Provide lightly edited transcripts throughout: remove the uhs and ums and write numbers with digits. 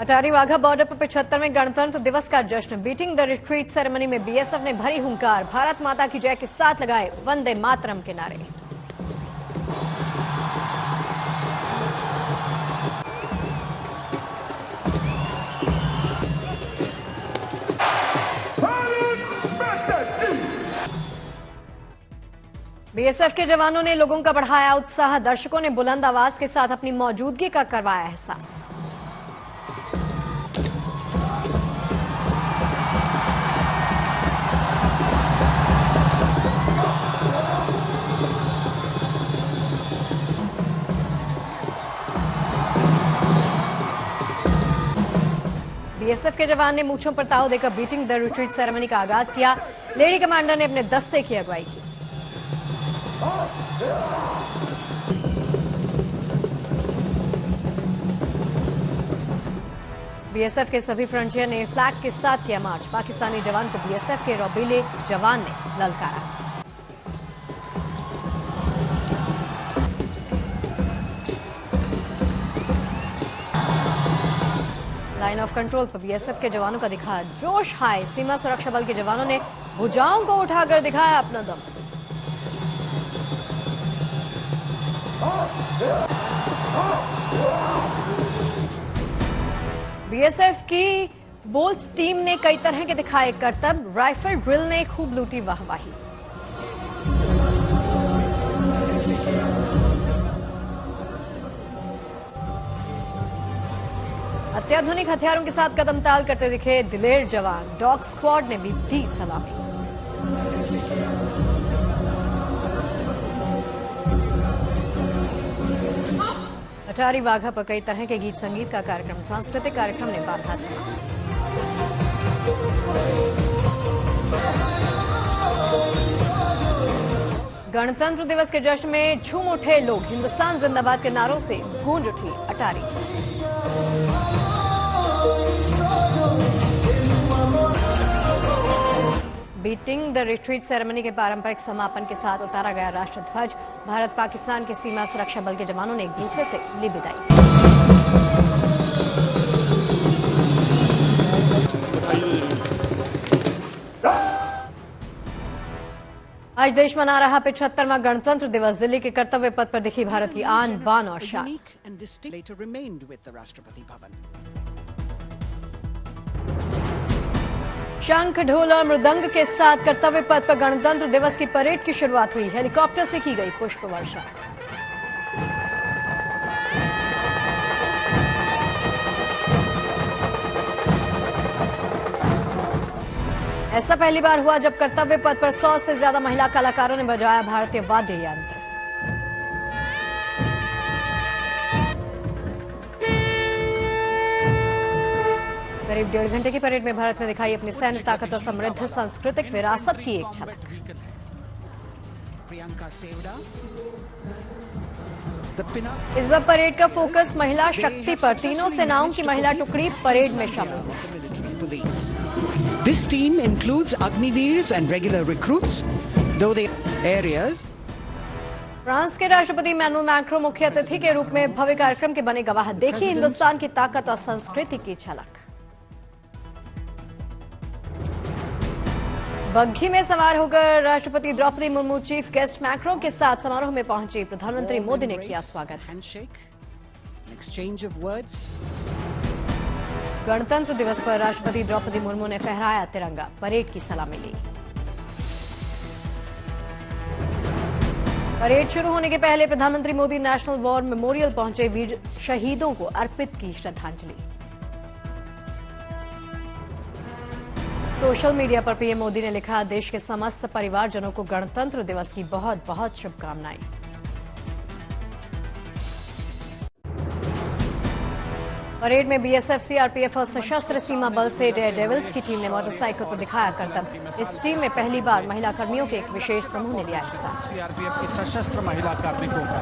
Attari Wagah border पर 75वें गणतंत्र दिवस का जश्न। बीटिंग द रिट्रीट सेरेमनी में बीएसएफ ने भरी हुंकार, भारत माता की जय के साथ लगाए वंदे मातरम के नारे। बीएसएफ के जवानों ने लोगों का बढ़ाया उत्साह, दर्शकों ने बुलंद आवाज के साथ अपनी मौजूदगी का करवाया एहसास। बीएसएफ के जवान ने मूंछों पर ताव देकर बीटिंग द रिट्रीट सेरेमनी का आगाज किया। लेडी कमांडर ने अपने दस्ते की अगुवाई की। बीएसएफ के सभी फ्रंटियर ने फ्लैग के साथ किया मार्च। पाकिस्तानी जवान को बीएसएफ के रौबीले जवान ने ललकारा। लाइन ऑफ कंट्रोल पर बीएसएफ के जवानों का दिखा जोश हाय। सीमा सुरक्षा बल के जवानों ने भुजाओं को उठाकर दिखाया अपना दम। बीएसएफ की बोल्ट्स टीम ने कई तरह के दिखाए करतब। राइफल ड्रिल ने खूब लूटी वाहवाही। अत्याधुनिक हथियारों के साथ कदमताल करते दिखे दिलेर जवान। डॉग स्क्वाड ने भी दी सलामी। अटारी वाघा पर कई तरह के गीत संगीत का कार्यक्रम। सांस्कृतिक कार्यक्रम ने बांधा समा। गणतंत्र दिवस के जश्न में झूम उठे लोग। हिंदुस्तान जिंदाबाद के नारों से गूंज उठी अटारी। बीटिंग द रिट्रीट सेरेमनी के पारंपरिक समापन के साथ उतारा गया राष्ट्रध्वज। भारत पाकिस्तान के सीमा सुरक्षा बल के जवानों ने एक दूसरे से ली विदाई। आज देश मना रहा 75वां गणतंत्र दिवस। दिल्ली के कर्तव्य पथ पर दिखी भारत की आन बान और शान। शंख, ढोल और मृदंग के साथ कर्तव्य पथ पर गणतंत्र दिवस की परेड की शुरुआत हुई। हेलीकॉप्टर से की गई पुष्प वर्षा। ऐसा पहली बार हुआ जब कर्तव्य पथ पर 100 से ज्यादा महिला कलाकारों ने बजाया भारतीय वाद्य यंत्र। करीब 1.5 घंटे की परेड में भारत ने दिखाई अपनी सैन्य ताकत और समृद्ध सांस्कृतिक विरासत की एक झलक। इस बार परेड का फोकस महिला शक्ति पर। तीनों सेनाओं की महिला टुकड़ी परेड में शामिल। This team includes Agniveers and regular recruits, though the areas. France के राष्ट्रपति इमैनुअल मैक्रों मुख्य अतिथि के रूप में भव्य कार्यक्रम के बने गवाह। देखिए हिंदुस्तान की ताकत और संस्कृति की झलक। बग्घी में सवार होकर राष्ट्रपति Droupadi Murmu chief guest Macron के साथ समारोह में पहुंची। प्रधानमंत्री मोदी ने किया स्वागत। गणतंत्र दिवस पर राष्ट्रपति द्रौपदी मुर्मू ने फहराया तिरंगा। परेड की सलामी ली। परेड शुरू होने के पहले प्रधानमंत्री मोदी नेशनल वॉर मेमोरियल पहुंचे। वीर शहीदों को अर्पित की श्रद्धांजलि। सोशल मीडिया पर पीएम मोदी ने लिखा, देश के समस्त परिवारजनों को गणतंत्र दिवस की बहुत बहुत शुभकामनाएं। परेड में बीएसएफ, सीआरपीएफ और सशस्त्र सीमा बल से डेयर डेविल्स की टीम ने मोटरसाइकिल पर दिखाया करतब। इस टीम में पहली बार महिला कर्मियों के एक विशेष समूह ने लिया हिस्सा। सीआरपीएफ की सशस्त्र महिला कार्मिकों का,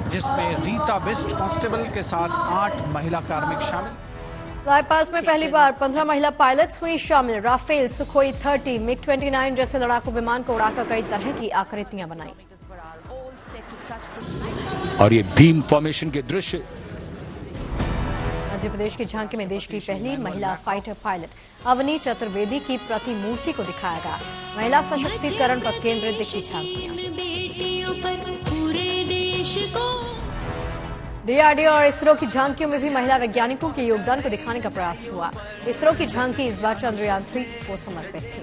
जिसमें रीता बिस्ट कांस्टेबल के साथ 8 महिला कार्मिक शामिल। फ्लाईपास में पहली बार 15 महिला पायलट्स हुई शामिल। राफेल, सुखोई 30, मिग 29 जैसे लड़ाकू विमान को उड़ाकर कई तरह की आकृतियां बनाई। और ये बीम फॉर्मेशन के दृश्य मध्य प्रदेश की झांकी में देश की पहली महिला फाइटर पायलट अवनी चतुर्वेदी की प्रतिमूर्ति को दिखाया गया। महिला सशक्तिकरण पर केंद्रित दिखी झांकियां। डीआरडीओ और इसरो की झांकियों में भी महिला वैज्ञानिकों के योगदान को दिखाने का प्रयास हुआ। इसरो की झांकी इस बार चंद्रयान 3 को समर्पित थी।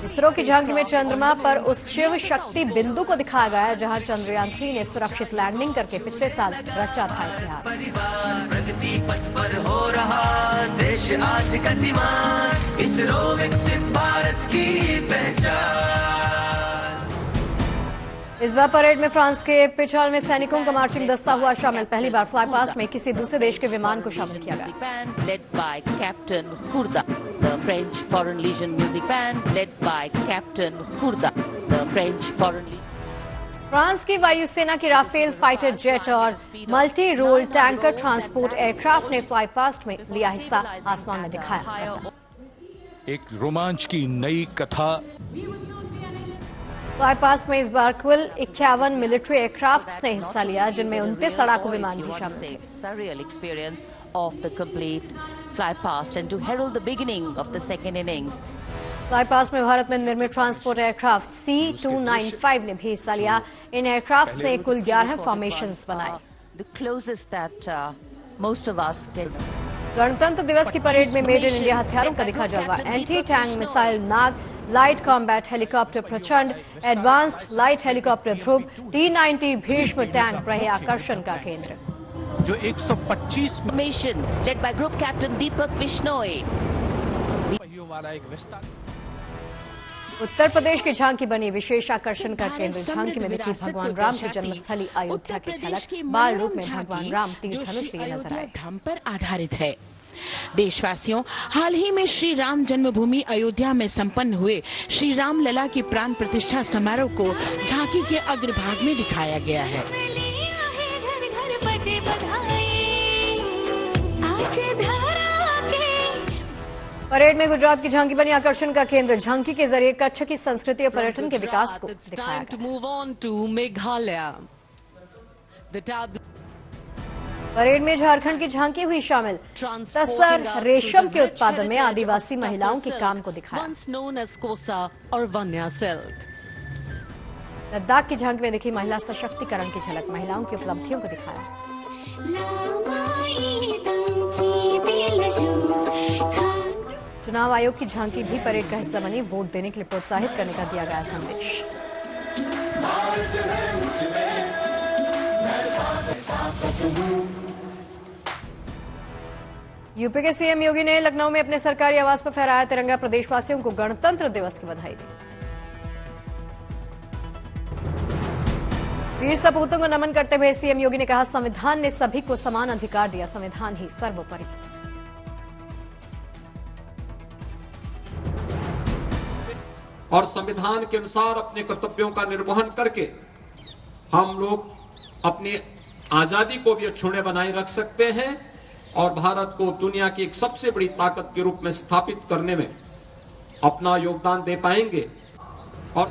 इसरो की झांकी में चंद्रमा पर उस शिव शक्ति बिंदु को दिखाया गया जहां चंद्रयान 3 ने सुरक्षित लैंडिंग करके पिछले साल रचा था इतिहास। प्रगति पथ पर हो रहा देश आज गतिमान, इसरो विकसित भारत की पहचान। इस बार परेड में फ्रांस के पिछाड़ में सैनिकों का मार्चिंग दस्ता हुआ शामिल। पहली बार फ्लाई पास्ट में किसी दूसरे देश के विमान को शामिल किया गया। Led by Captain Khourda, the French Foreign Legion music band led by Captain Khourda, the French Foreign Legion. France की वायुसेना की राफेल फाइटर जेट और multi role tanker transport aircraft ने फ्लाई पास्ट में लिया हिस्सा, आसमान में दिखाया। एक रोमांच की नई कथा। फ्लाई पास्ट में इस बार कुल 51 मिलिट्री एयरक्राफ्ट ने हिस्सा लिया, जिनमें 29 लड़ाकू विमान भी शामिल थे। Surreal experience of the complete fly past and to herald the beginning of the second innings. Fly past में भारत में निर्मित ट्रांसपोर्ट एयरक्राफ्ट C-295 ने भी हिस्सा लिया। इन एयरक्राफ्ट ने कुल 11 फॉर्मेशंस बनाए। The closest that most of us can. गणतंत्र दिवस की परेड में मेड इन इंडिया हथियारों का दिखा जलवा। एंटी टैंक मिसाइल नाग, लाइट कॉम्बैट हेलीकॉप्टर प्रचंड, एडवांस्ड लाइट हेलीकॉप्टर ध्रुव, T-90 भीष्म टैंक रहे आकर्षण का केंद्र। जो 125 Mission led by Group Captain Deepak Vishnoi. पहियों वाला एक विस्तार। उत्तर प्रदेश की झांकी बनी विशेष आकर्षण का केंद्र। झांकी में दिखी भगवान राम की जन्मस्थली अयोध्या की झलक। बाल रूप में भगवान राम तीर धनुष लिए नजर आए। धाम पर आधारित है। देशवासियों, हाल ही में श्री राम जन्मभूमि अयोध्या में संपन्न हुए श्री राम लला की प्राण प्रतिष्ठा समारोह को झांकी के अग्रभाग में दिखाया गया है। परेड में गुजरात की झांकी बनी आकर्षण का केंद्र। झांकी के जरिए कच्छ की संस्कृति और पर्यटन के विकास को दिखाया गया। परेड में झारखंड की झांकी हुई शामिल। तसर रेशम के उत्पादन में आदिवासी महिलाओं के काम को दिखाया। लद्दाख की झांकी में दिखी महिला सशक्तिकरण की झलक। महिलाओं की उपलब्धियों को दिखाया। चुनाव आयोग की झांकी भी परेड का हिस्सा बनी। वोट देने के लिए प्रोत्साहित करने का दिया गया संदेश। यूपी के सीएम योगी ने लखनऊ में अपने सरकारी आवास पर फहराया तिरंगा। प्रदेशवासियों को गणतंत्र दिवस की बधाई दी। वीर सपूतों को नमन करते हुए सीएम योगी ने कहा, संविधान ने सभी को समान अधिकार दिया, संविधान ही सर्वोपरि। और संविधान के अनुसार अपने कर्तव्यों का निर्वहन करके हम लोग अपनी आजादी को भी अक्षुण्य बनाए रख सकते हैं और भारत को दुनिया की एक सबसे बड़ी ताकत के रूप में स्थापित करने में अपना योगदान दे पाएंगे। और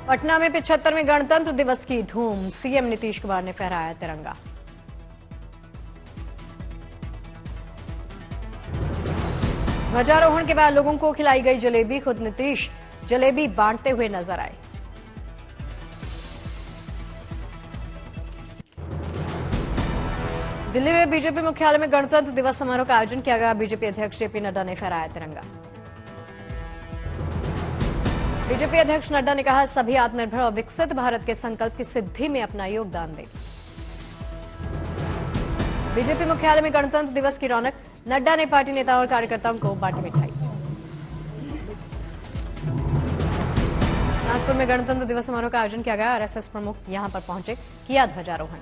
पटना में 75वें गणतंत्र दिवस की धूम। सीएम नीतीश कुमार ने फहराया तिरंगा। ध्वजारोहण के बाद लोगों को खिलाई गई जलेबी। खुद नीतीश जलेबी बांटते हुए नजर आए। दिल्ली में बीजेपी मुख्यालय में गणतंत्र दिवस समारोह का आयोजन किया गया। बीजेपी अध्यक्ष जेपी नड्डा ने फहराया तिरंगा। बीजेपी अध्यक्ष नड्डा ने कहा, सभी आत्मनिर्भर और विकसित भारत के संकल्प की सिद्धि में अपना योगदान दें। बीजेपी मुख्यालय में गणतंत्र दिवस की रौनक। नड्डा ने पार्टी नेताओं और कार्यकर्ताओं को बांटी मिठाई। नागपुर में गणतंत्र दिवस समारोह का आयोजन किया गया। आरएसएस प्रमुख यहां पर पहुंचे, किया ध्वजारोहण।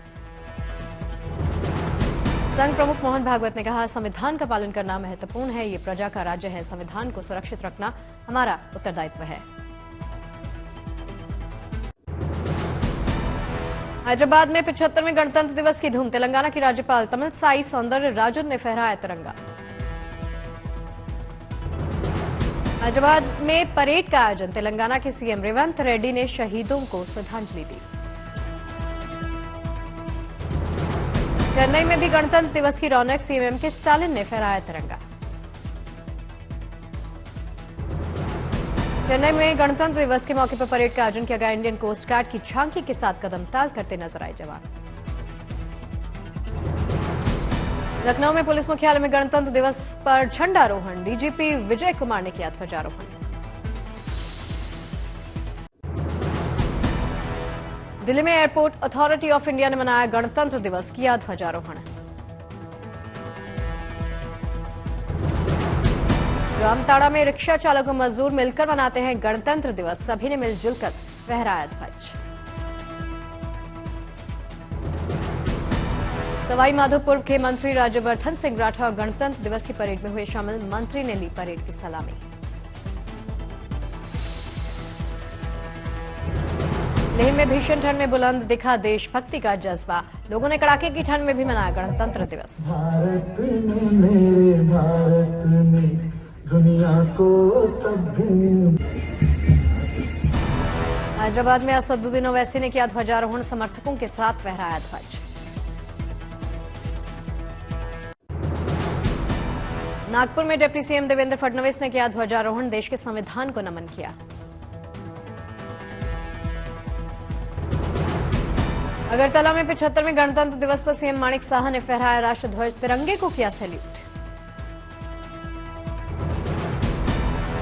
संघ प्रमुख मोहन भागवत ने कहा, संविधान का पालन करना महत्वपूर्ण है। ये प्रजा का राज्य है, संविधान को सुरक्षित रखना हमारा उत्तरदायित्व है। हैदराबाद में 75वें गणतंत्र दिवस की धूम। तेलंगाना की राज्यपाल तमिलसाई सौंदरराजन ने फहराया तिरंगा। हैदराबाद में परेड का आयोजन। तेलंगाना के सीएम रेवंत रेड्डी ने शहीदों को श्रद्धांजलि दी। चेन्नई में भी गणतंत्र दिवस की रौनक। सीएम एमके स्टालिन ने फहराया तिरंगा। चेन्नई में गणतंत्र दिवस के मौके पर परेड का आयोजन किया गया। इंडियन कोस्ट गार्ड की झांकी के साथ कदम ताल करते नजर आए जवान। लखनऊ में पुलिस मुख्यालय में गणतंत्र दिवस पर झंडारोहण। डीजीपी विजय कुमार ने किया ध्वजारोहण। दिल्ली में एयरपोर्ट अथॉरिटी ऑफ इंडिया ने मनाया गणतंत्र दिवस, किया ध्वजारोहण। जामताड़ा में रिक्शा चालक और मजदूर मिलकर मनाते हैं गणतंत्र दिवस। सभी ने मिलजुल कर फहराया ध्वज। सवाई माधोपुर के मंत्री राज्यवर्धन सिंह राठौर गणतंत्र दिवस की परेड में हुए शामिल। मंत्री ने ली परेड की सलामी। लेह में भीषण ठंड में बुलंद दिखा देशभक्ति का जज्बा। लोगों ने कड़ाके की ठंड में भी मनाया गणतंत्र दिवस। भारत में, मेरे भारत में, दुनिया को हैदराबाद में असदुद्दीन ओवैसी ने किया ध्वजारोहण। समर्थकों के साथ फहराया ध्वज। नागपुर में डिप्टी सीएम देवेंद्र फडणवीस ने किया ध्वजारोहण। देश के संविधान को नमन किया। अगरतला में 75वें गणतंत्र दिवस पर सीएम माणिक साहा ने फहराया राष्ट्रध्वज। तिरंगे को किया सैल्यूट।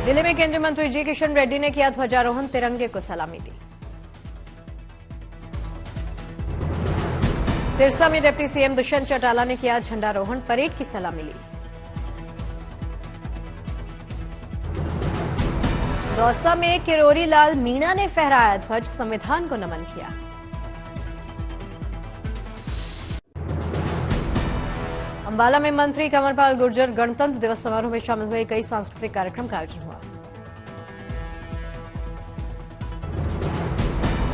दिल्ली में केंद्रीय मंत्री जी किशन रेड्डी ने किया ध्वजारोहण। तिरंगे को सलामी दी। सिरसा में डिप्टी सीएम दुष्यंत चौटाला ने किया झंडारोहण। परेड की सलामी ली। दौसा में किरोरी लाल मीणा ने फहराया ध्वज। संविधान को नमन किया। अंबाला में मंत्री कंवरपाल गुर्जर गणतंत्र दिवस समारोह में शामिल हुए। कई सांस्कृतिक कार्यक्रम का आयोजन हुआ।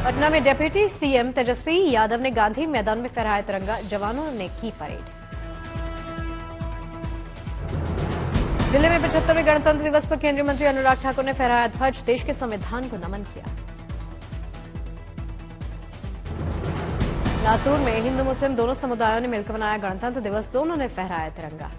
पटना में डिप्टी सीएम तेजस्वी यादव ने गांधी मैदान में फहराया तिरंगा। जवानों ने की परेड। दिल्ली में 75वें गणतंत्र दिवस पर केंद्रीय मंत्री अनुराग ठाकुर ने फहराया ध्वज। देश के संविधान को नमन किया। लातूर में हिंदू मुस्लिम दोनों समुदायों ने मिलकर मनाया गणतंत्र दिवस। दोनों ने फहराया तिरंगा।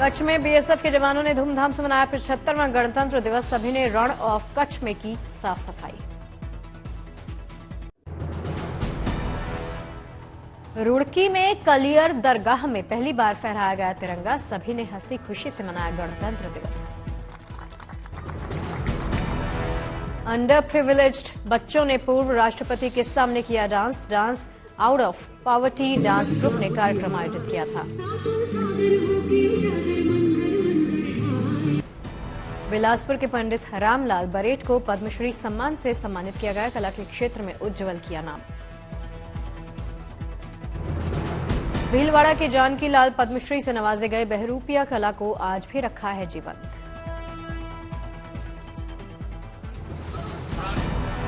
कच्छ में बीएसएफ के जवानों ने धूमधाम से मनाया 75वां गणतंत्र दिवस। सभी ने रण ऑफ कच्छ में की साफ सफाई। रुड़की में कलियर दरगाह में पहली बार फहराया गया तिरंगा। सभी ने हंसी खुशी से मनाया गणतंत्र दिवस। अंडर प्रिविलेज्ड बच्चों ने पूर्व राष्ट्रपति के सामने किया dance. Dance out of poverty dance group ने कार्यक्रम आयोजित किया था। बिलासपुर के पंडित रामलाल बरेट को पद्मश्री सम्मान से सम्मानित किया गया। कला के क्षेत्र में उज्जवल किया नाम। भीलवाड़ा के जानकी लाल पद्मश्री से नवाजे गए। बहरूपिया कला को आज भी रखा है जीवंत।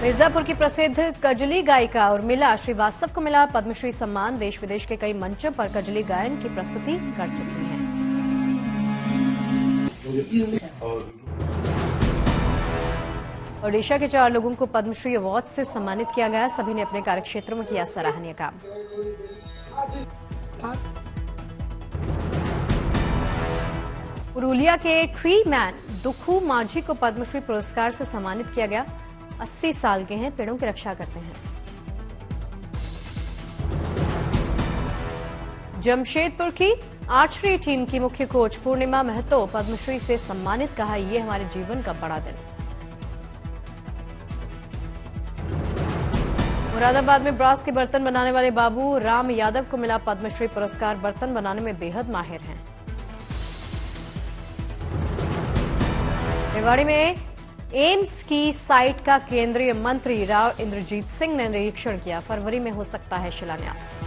मिर्जापुर की प्रसिद्ध कजली गायिका उर्मिला श्रीवास्तव को मिला पद्मश्री सम्मान। देश विदेश के कई मंचों पर कजली गायन की प्रस्तुति कर चुकी हैं। ओडिशा के 4 लोगों को पद्मश्री अवार्ड से सम्मानित किया गया। सभी ने अपने कार्यक्षेत्रों में किया सराहनीय काम। पुरुलिया के ट्री मैन दुखू माझी को पद्मश्री पुरस्कार से सम्मानित किया गया। 80 साल के हैं, पेड़ों की रक्षा करते हैं। जमशेदपुर की आर्चरी टीम की मुख्य कोच पूर्णिमा महतो पद्मश्री से सम्मानित। कहा, ये हमारे जीवन का बड़ा दिन। मुरादाबाद में ब्रास के बर्तन बनाने वाले बाबू राम यादव को मिला पद्मश्री पुरस्कार। बर्तन बनाने में बेहद माहिर हैं। रेवाड़ी में एम्स की साइट का केंद्रीय मंत्री राव इंद्रजीत सिंह ने निरीक्षण किया। फरवरी में हो सकता है शिलान्यास।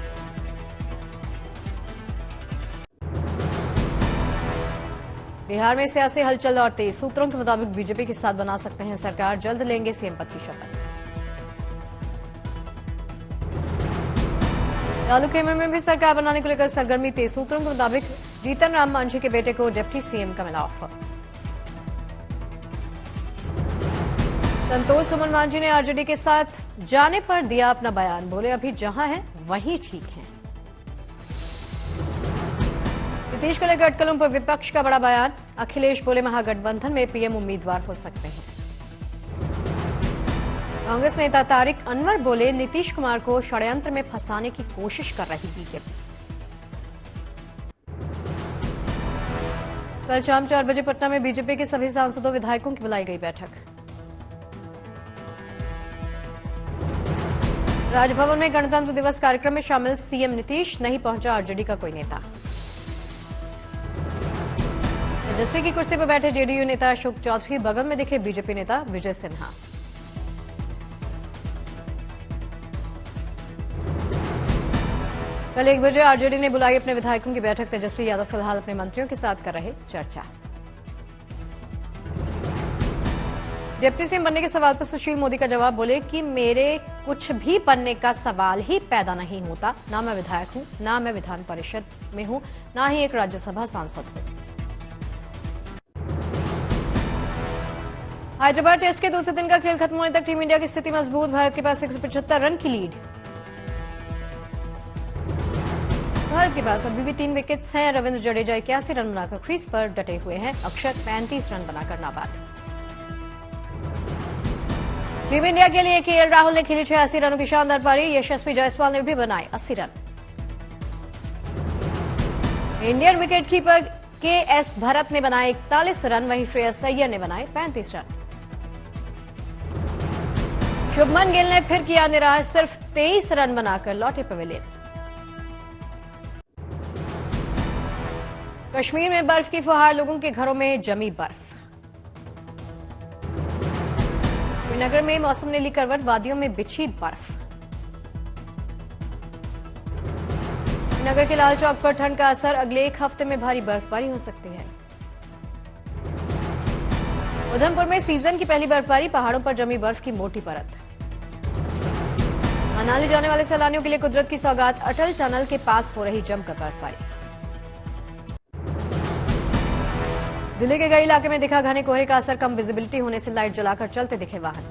बिहार में सियासी हलचल और तेज। सूत्रों के मुताबिक बीजेपी के साथ बना सकते हैं सरकार। जल्द लेंगे सीएम पद की शपथ। लालू खेमे में भी सरकार बनाने को लेकर सरगर्मी तेज। सूत्रों के मुताबिक जीतन राम मांझी के बेटे को डिप्टी सीएम का मिला ऑफर। संतोष सुमन मांझी ने आरजेडी के साथ जाने पर दिया अपना बयान, बोले अभी जहां हैं वहीं ठीक हैं। नीतीश को लेकर अटकलों पर विपक्ष का बड़ा बयान, अखिलेश बोले महागठबंधन में पीएम उम्मीदवार हो सकते हैं। कांग्रेस नेता तारिक अनवर बोले नीतीश कुमार को षड्यंत्र में फंसाने की कोशिश कर रही बीजेपी। कल शाम 4 बजे पटना में बीजेपी के सभी सांसदों विधायकों की बुलाई गई बैठक। राजभवन में गणतंत्र दिवस कार्यक्रम में शामिल सीएम नीतीश, नहीं पहुंचा आरजेडी का कोई नेता। तेजस्वी की कुर्सी पर बैठे जेडीयू नेता अशोक चौधरी, बगल में दिखे बीजेपी नेता विजय सिन्हा। कल 1 बजे आरजेडी ने बुलाई अपने विधायकों की बैठक। तेजस्वी यादव फिलहाल अपने मंत्रियों के साथ कर रहे चर्चा। डिप्टी सीएम बनने के सवाल पर सुशील मोदी का जवाब, बोले कि मेरे कुछ भी बनने का सवाल ही पैदा नहीं होता। ना मैं विधायक हूं, ना मैं विधान परिषद में हूं, ना ही एक राज्यसभा सांसद हूं। हैदराबाद टेस्ट के दूसरे दिन का खेल खत्म होने तक टीम इंडिया की स्थिति मजबूत। भारत के पास 175 रन की लीड। भारत के पास अभी भी 3 विकेट्स हैं। रविंद्र जडेजा 81 रन बनाकर क्रीज पर डटे हुए हैं। अक्षर 35 रन बनाकर नाबाद। टीम इंडिया के लिए केएल राहुल ने खेली 86 रनों की शानदार पारी। यशस्वी जायसवाल ने भी बनाए 80 रन। इंडियन विकेटकीपर केएस भरत ने बनाए 41 रन, वहीं श्रेयस अय्यर ने बनाए 35 रन। शुभमन गिल ने फिर किया निराश, सिर्फ 23 रन बनाकर लौटे पवेलियन। कश्मीर में बर्फ की फुहार, लोगों के घरों में जमी बर्फ। श्रीनगर में मौसम ने ली करवट, वादियों में बिछी बर्फ। श्रीनगर के लाल चौक पर ठंड का असर, अगले 1 हफ्ते में भारी बर्फबारी हो सकती है। उधमपुर में सीजन की पहली बर्फबारी, पहाड़ों पर जमी बर्फ की मोटी परत। मनाली जाने वाले सैलानियों के लिए कुदरत की सौगात, अटल टनल के पास हो रही जमकर बर्फबारी। दिल्ली के कई इलाके में दिखा घने कोहरे का असर, कम विजिबिलिटी होने से लाइट जलाकर चलते दिखे वाहन।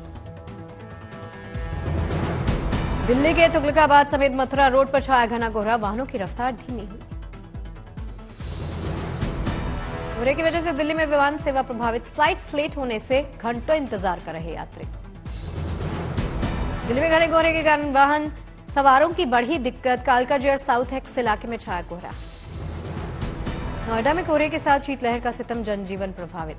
दिल्ली के तुगलकाबाद समेत मथुरा रोड पर छाया घना कोहरा, वाहनों की रफ्तार धीमी हुई। कोहरे की वजह से दिल्ली में विमान सेवा प्रभावित, फ्लाइट्स लेट होने से घंटों इंतजार कर रहे यात्री। दिल्ली में घने कोहरे के कारण वाहन सवारों की बढ़ी दिक्कत, कालका जेयर साउथ एक्स इलाके में छाया कोहरा। नोएडा में कोहरे के साथ शीतलहर का सितम, जनजीवन प्रभावित।